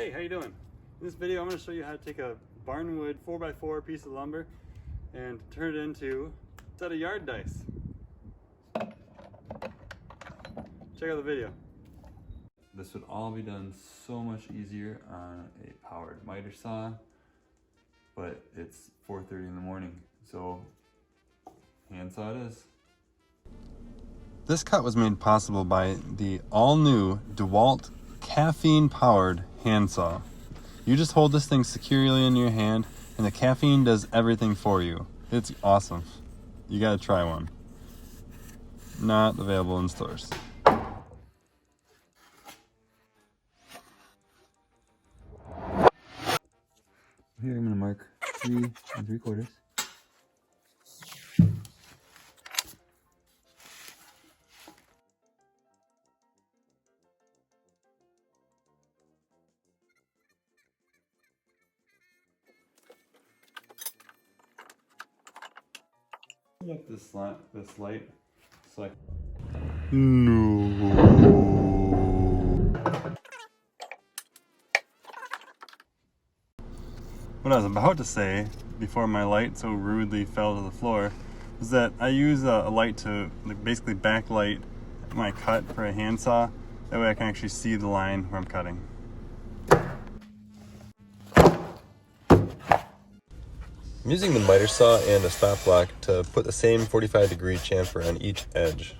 Hey, how you doing? In this video I'm going to show you how to take a barnwood 4x4 piece of lumber and turn it into a set of yard dice. Check out the video. This would all be done so much easier on a powered miter saw, but it's 4:30 in the morning, so handsaw it is. This cut was made possible by the all-new DeWalt caffeine-powered handsaw. You just hold this thing securely in your hand, and the caffeine does everything for you. It's awesome. You gotta try one. Not available in stores. Here I'm gonna mark 3 3/4. Up this light, so no. What I was about to say before my light so rudely fell to the floor was that I use a light to basically backlight my cut for a handsaw. That way I can actually see the line where I'm cutting. I'm using the miter saw and a stop block to put the same 45-degree chamfer on each edge.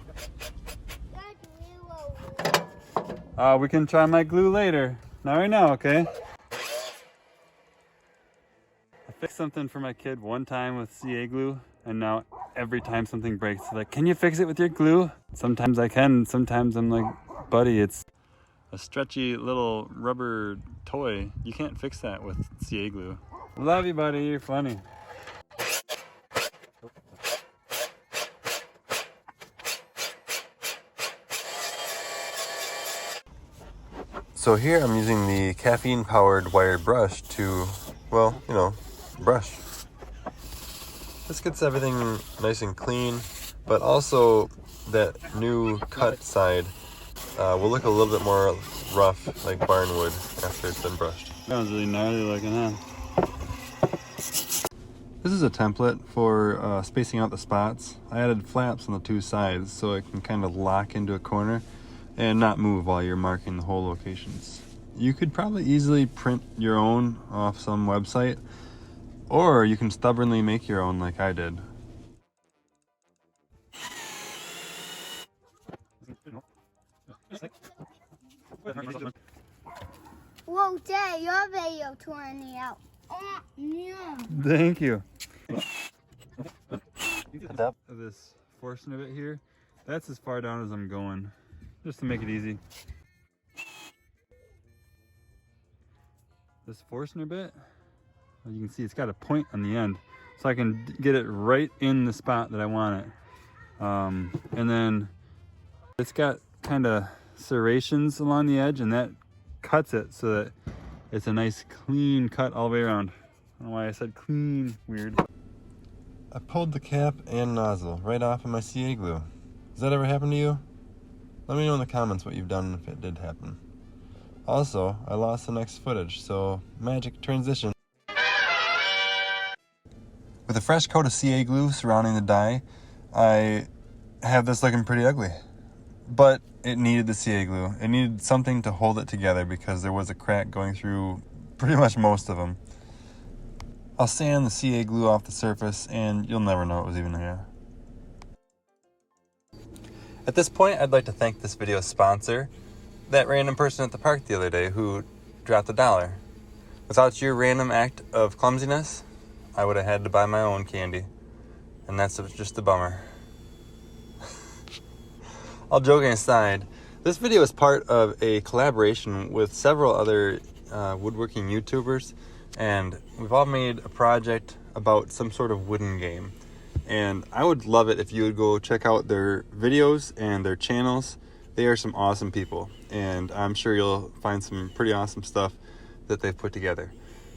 We can try my glue later. Not right now, okay? I fixed something for my kid one time with CA glue, and now every time something breaks, they're like, can you fix it with your glue? Sometimes I can, sometimes I'm like, buddy, it's a stretchy little rubber toy. You can't fix that with CA glue. Love you, buddy, you're funny. So here I'm using the caffeine-powered wired brush to, well, you know, brush. This gets everything nice and clean, but also that new cut side will look a little bit more rough, like barnwood, after it's been brushed. Sounds really gnarly looking, huh? This is a template for spacing out the spots. I added flaps on the 2 sides so it can kind of lock into a corner and not move while you're marking the hole locations. You could probably easily print your own off some website, or you can stubbornly make your own like I did. Whoa, Dad, your video tore me out. Yeah. Thank you. Up. This portion of it here, that's as far down as I'm going, just to make it easy. This Forstner bit, you can see it's got a point on the end, so I can get it right in the spot that I want it. And then it's got kind of serrations along the edge, and that cuts it so that it's a nice clean cut all the way around. I don't know why I said clean, weird. I pulled the cap and nozzle right off of my CA glue. Has that ever happened to you? Let me know in the comments what you've done if it did happen. Also, I lost the next footage, so magic transition. With a fresh coat of CA glue surrounding the die, I have this looking pretty ugly. But it needed the CA glue. It needed something to hold it together because there was a crack going through pretty much most of them. I'll sand the CA glue off the surface and you'll never know it was even there. At this point, I'd like to thank this video's sponsor, that random person at the park the other day who dropped $1. Without your random act of clumsiness, I would have had to buy my own candy. And that's just a bummer. All joking aside, this video is part of a collaboration with several other woodworking YouTubers, and we've all made a project about some sort of wooden game. And I would love it if you would go check out their videos and their channels. They are some awesome people, and I'm sure you'll find some pretty awesome stuff that they've put together.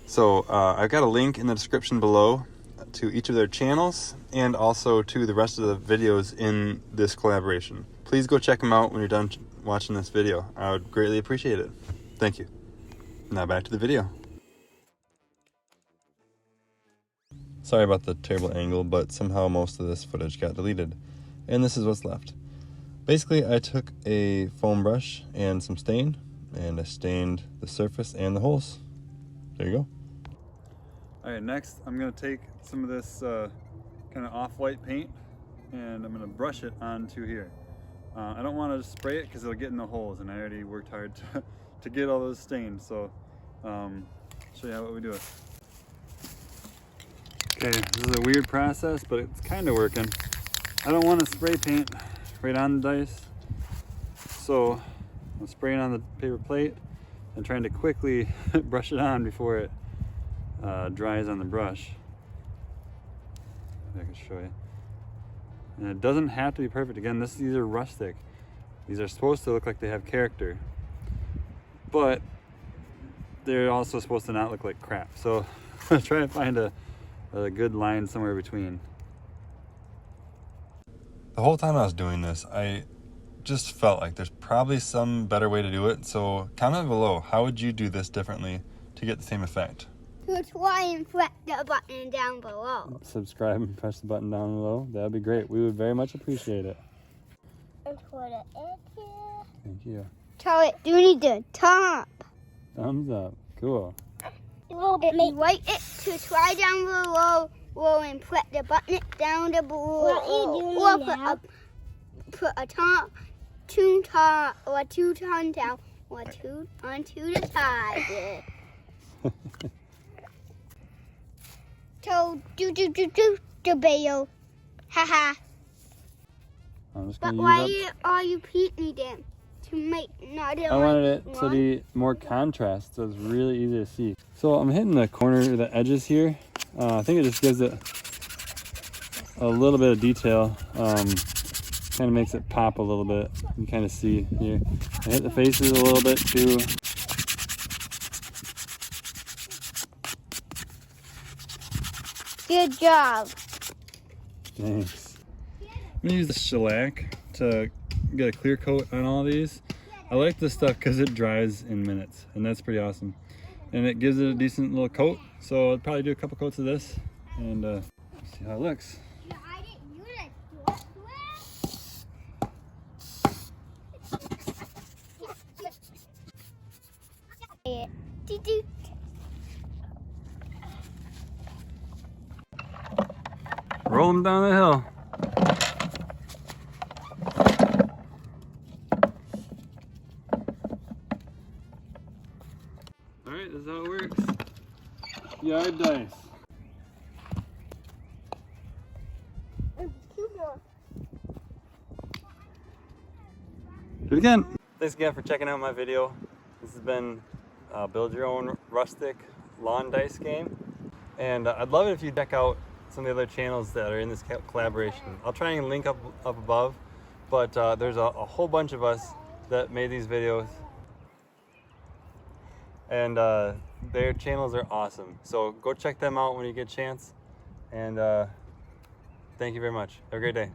So I've got a link in the description below to each of their channels and also to the rest of the videos in this collaboration. Please go check them out when you're done watching this video. I would greatly appreciate it. Thank you. Now back to the video. Sorry about the terrible angle, but somehow most of this footage got deleted. And this is what's left. Basically, I took a foam brush and some stain, and I stained the surface and the holes. There you go. Alright, next I'm going to take some of this kind of off-white paint, and I'm going to brush it onto here. I don't want to spray it because it'll get in the holes, and I already worked hard to get all those stains, so show you how we do it. Okay, this is a weird process, but it's kind of working. I don't want to spray paint right on the dice, so I'm spraying on the paper plate and trying to quickly brush it on before it dries on the brush. If I can show you. And it doesn't have to be perfect. Again, these are rustic. These are supposed to look like they have character, but they're also supposed to not look like crap. So I'm trying to find a good line somewhere between. The whole time I was doing this, I just felt like there's probably some better way to do it. So comment below, how would you do this differently to get the same effect? So try and press the button down below. Subscribe and press the button down below. That'd be great. We would very much appreciate it. And put it in here. Thank you. Tell it, do need the top. Thumbs up. Cool. Write it to try down below and press the button down the below. What are you doing now? Put a top, two top, or two ton down, or two onto the side. So do the bail. Haha. But why are you painting them? To make not I wanted it to be more contrast, so it's really easy to see. So I'm hitting the corner, the edges here. I think it just gives it a little bit of detail. Kind of makes it pop a little bit. You kind of see here. I hit the faces a little bit too. Good job. Thanks. I'm gonna use the shellac to get a clear coat on all these. I like this stuff because it dries in minutes, and that's pretty awesome. And it gives it a decent little coat, so I'll probably do a couple coats of this and see how it looks. Roll them down the hill. Alright, this is how it works. Yard dice. Do it again. Thanks again for checking out my video. This has been build your own rustic lawn dice game. And I'd love it if you check out some of the other channels that are in this collaboration. I'll try and link up above, but there's a whole bunch of us that made these videos, and their channels are awesome. So go check them out when you get a chance, and thank you very much. Have a great day.